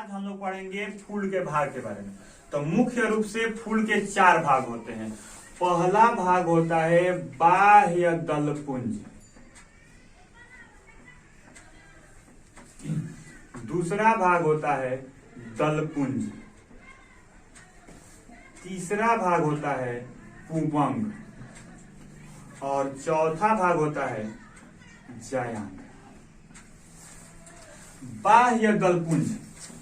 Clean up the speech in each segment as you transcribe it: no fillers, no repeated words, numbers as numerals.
आज हम लोग पढ़ेंगे फूल के भाग के बारे में। तो मुख्य रूप से फूल के 4 भाग होते हैं। पहला भाग होता है बाह्य दलपुंज, दूसरा भाग होता है दलपुंज, तीसरा भाग होता है पुबंग और चौथा भाग होता है जयांग। बाह्य दलपुंज,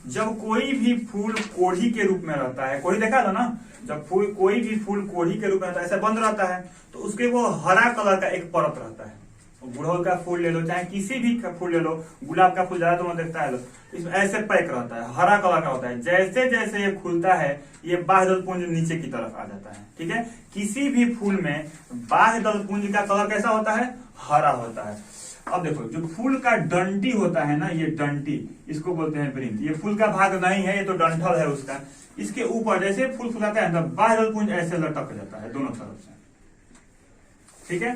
जब कोई भी फूल कोढ़ी के रूप में रहता है, कोढ़ी देखा था ना, जब कोई भी फूल कोढ़ी के रूप में रहता है, ऐसा बंद रहता है तो उसके वो हरा कलर का एक परत रहता है। गुड़हल का फूल ले लो, चाहे किसी भी फूल ले लो, गुलाब का फूल ज्यादा तो देखता है, इसमें ऐसे पैक रहता है, हरा कलर का होता है। जैसे जैसे ये खुलता है ये बाह्य दलपुंज नीचे की तरफ आ जाता है। ठीक है, किसी भी फूल में बाह्य दलपुंज का कलर कैसा होता है? हरा होता है। अब देखो, जो फूल का डंटी होता है ना, ये डंटी, इसको बोलते हैं वृंत। ये फूल का भाग नहीं है, ये तो डंठल है उसका। इसके ऊपर जैसे फूल फुलाता है तो बाह्य दलपुंज ऐसे लटक जाता है दोनों तरफ से। ठीक है,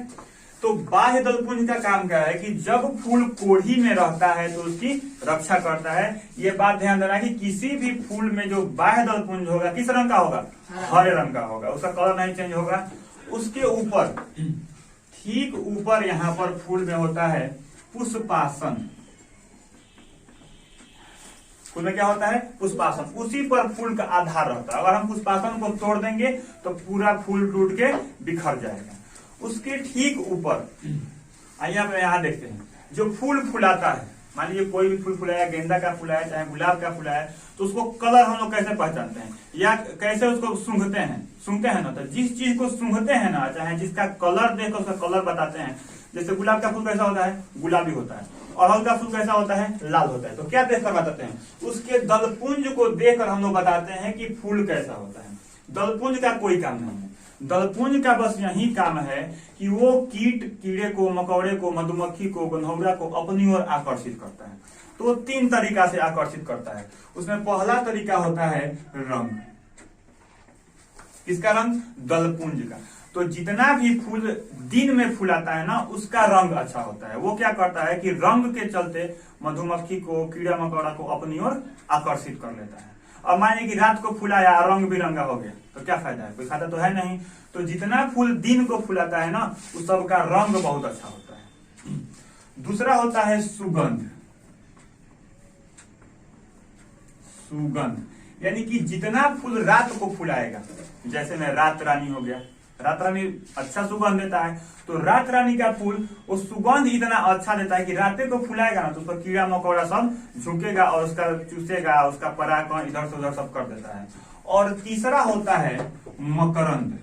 तो बाह्य दलपुंज का काम क्या है कि जब फूल कोढ़ी में रहता है तो उसकी रक्षा करता है। ये बात ध्यान देना कि किसी भी फूल में जो बाह्य दलपुंज होगा किस रंग का होगा? हरे रंग का होगा, उसका कलर नहीं चेंज होगा। उसके ऊपर, ठीक ऊपर यहाँ पर फूल में होता है पुष्पासन। फूल में क्या होता है? पुष्पासन। उसी पर फूल का आधार रहता है। अगर हम पुष्पासन को तोड़ देंगे तो पूरा फूल टूट के बिखर जाएगा। उसके ठीक ऊपर आइए आप यहाँ देखते हैं, जो फूल फुलाता है, मान लीजिए कोई भी फूल फुलाया, गेंदा का फुलाया, चाहे गुलाब का फुलाया, तो उसको कलर हम लोग कैसे पहचानते हैं या कैसे उसको सूंघते हैं? सूंघते हैं ना, तो जिस चीज को सूंघते हैं ना, चाहे जिसका कलर देखकर उसका कलर बताते हैं। जैसे गुलाब का फूल कैसा होता है? गुलाबी होता है। अड़हुल का फूल कैसा होता है? लाल होता है। तो क्या देखकर बताते हैं? उसके दलपुंज को देखकर हम लोग बताते हैं कि फूल कैसा होता है। दलपुंज का कोई काम नहीं है। दलपुंज का बस यही काम है कि वो कीड़े को, मकौड़े को, मधुमक्खी को, गन्हौरा को अपनी ओर आकर्षित करता है। तो 3 तरीका से आकर्षित करता है। उसमें पहला तरीका होता है रंग। किसका रंग? दलपुंज का। तो जितना भी फूल दिन में फुलाता है ना, उसका रंग अच्छा होता है। वो क्या करता है कि रंग के चलते मधुमक्खी को, कीड़ा मकौड़ा को अपनी ओर आकर्षित कर लेता है। अब मानिए कि रात को फुलाया, रंग बिरंगा हो गया, तो क्या फायदा है? कोई फायदा तो है नहीं। तो जितना फूल दिन को फुलाता है ना, उस सबका रंग बहुत अच्छा होता है। दूसरा होता है सुगंध। सुगंध यानी कि जितना फूल रात को फुलाएगा, जैसे में रात रानी हो गया, रात रानी अच्छा सुगंध देता है। तो रात रानी का फूल वो सुगंध इतना अच्छा देता है कि रात को फुलाएगा ना, तो उसका कीड़ा मकौड़ा सब झुकेगा और उसका चूसेगा, उसका परागकण इधर से उधर सब कर देता है। और तीसरा होता है मकरंद।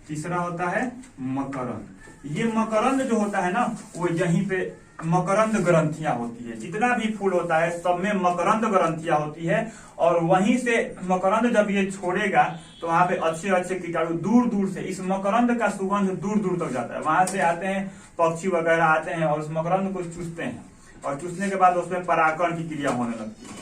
तीसरा होता है मकरंद। ये मकरंद जो होता है ना, वो यहीं पे मकरंद ग्रंथियां होती है। जितना भी फूल होता है सब में मकरंद ग्रंथियां होती है। और वहीं से मकरंद जब ये छोड़ेगा तो वहां पे अच्छे अच्छे कीटाणु दूर दूर से, इस मकरंद का सुगंध दूर दूर तक जाता है। वहां से आते हैं पक्षी वगैरह आते हैं और उस मकरंद को चूसते हैं, और चूसने के बाद उसमें परागकण की क्रिया होने लगती है।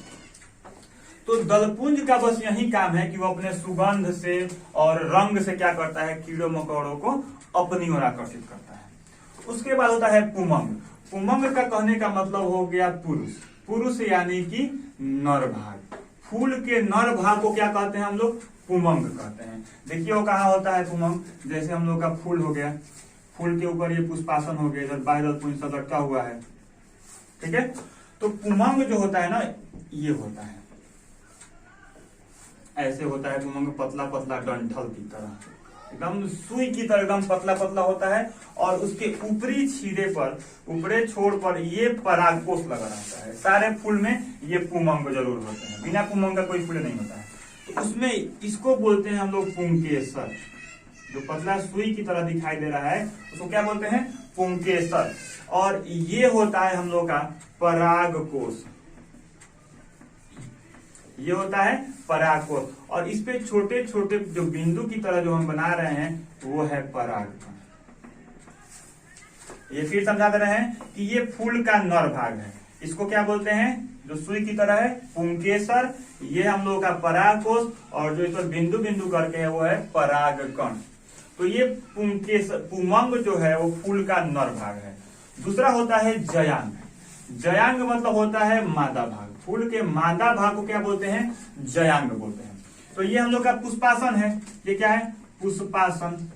तो दलपुंज का बस यही काम है कि वो अपने सुगंध से और रंग से क्या करता है? कीड़ों मकोड़ों को अपनी ओर आकर्षित करता है। उसके बाद होता है पुमंग। पुमंग का कहने का मतलब हो गया पुरुष। पुरुष यानी कि नर भाग। फूल के नर भाग को क्या कहते हैं हम लोग? पुमंग कहते हैं। देखिए वो कहाँ होता है पुमंग? जैसे हम लोग का फूल हो गया, फूल के ऊपर ये पुष्पासन हो गया, इधर बाह्य दलपुंज सब लटका हुआ है। ठीक है, तो पुमंग जो होता है ना, ये होता है, ऐसे होता है पुमंग, पतला पतला डंठल की तरह, एकदम सुई की तरह एकदम पतला पतला होता है। और उसके ऊपरी छीरे पर, ऊपरी छोर पर ये परागकोष लगा रहता है। सारे फूल में ये पुमंग जरूर होते हैं, बिना पुमंग का कोई फूल नहीं होता है। तो उसमें इसको बोलते हैं हम लोग पुंकेसर। जो पतला सुई की तरह दिखाई दे रहा है उसको क्या बोलते हैं? पुंकेसर। और ये होता है हम लोग का परागकोष। ये होता है परागकोष। और इस पे छोटे छोटे जो बिंदु की तरह जो हम बना रहे हैं वो है परागकण। ये फिर समझा दे रहे हैं कि ये फूल का नर भाग है। इसको क्या बोलते हैं? जो सुई की तरह है पुंकेसर। ये हम लोग का परागकोष, और जो इस पर बिंदु बिंदु करके है वो है परागकण। तो ये पुमंग जो है वो फूल का नर भाग है। दूसरा होता है जयांग। जयांग मतलब होता है मादा भाग। फूल के मादा भाग को क्या बोलते हैं? जयांग बोलते हैं। तो ये हम लोग का पुष्पासन है। ये क्या है? पुष्पासन।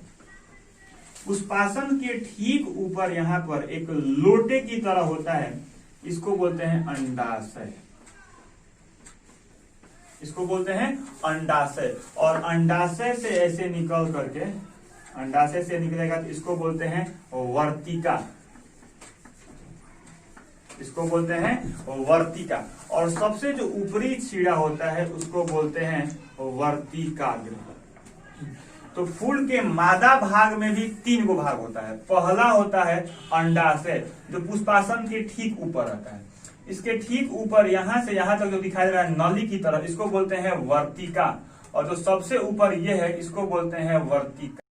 पुष्पासन के ठीक ऊपर यहाँ पर एक लोटे की तरह होता है, इसको बोलते हैं अंडाशय। इसको बोलते हैं अंडाशय। और अंडाशय से ऐसे निकल करके, अंडाशय से निकलेगा तो इसको बोलते हैं वर्तिका। इसको बोलते हैं वर्तिका। और सबसे जो ऊपरी छीड़ा होता है उसको बोलते हैं वर्तिकाग्र। तो फूल के मादा भाग में भी 3 गो भाग होता है। पहला होता है अंडाशय, जो पुष्पासन के ठीक ऊपर रहता है। इसके ठीक ऊपर यहां से यहां तक जो दिखाई दे रहा है नली की तरह, इसको बोलते हैं वर्तिका। और जो सबसे ऊपर ये है, इसको बोलते हैं वर्तिका।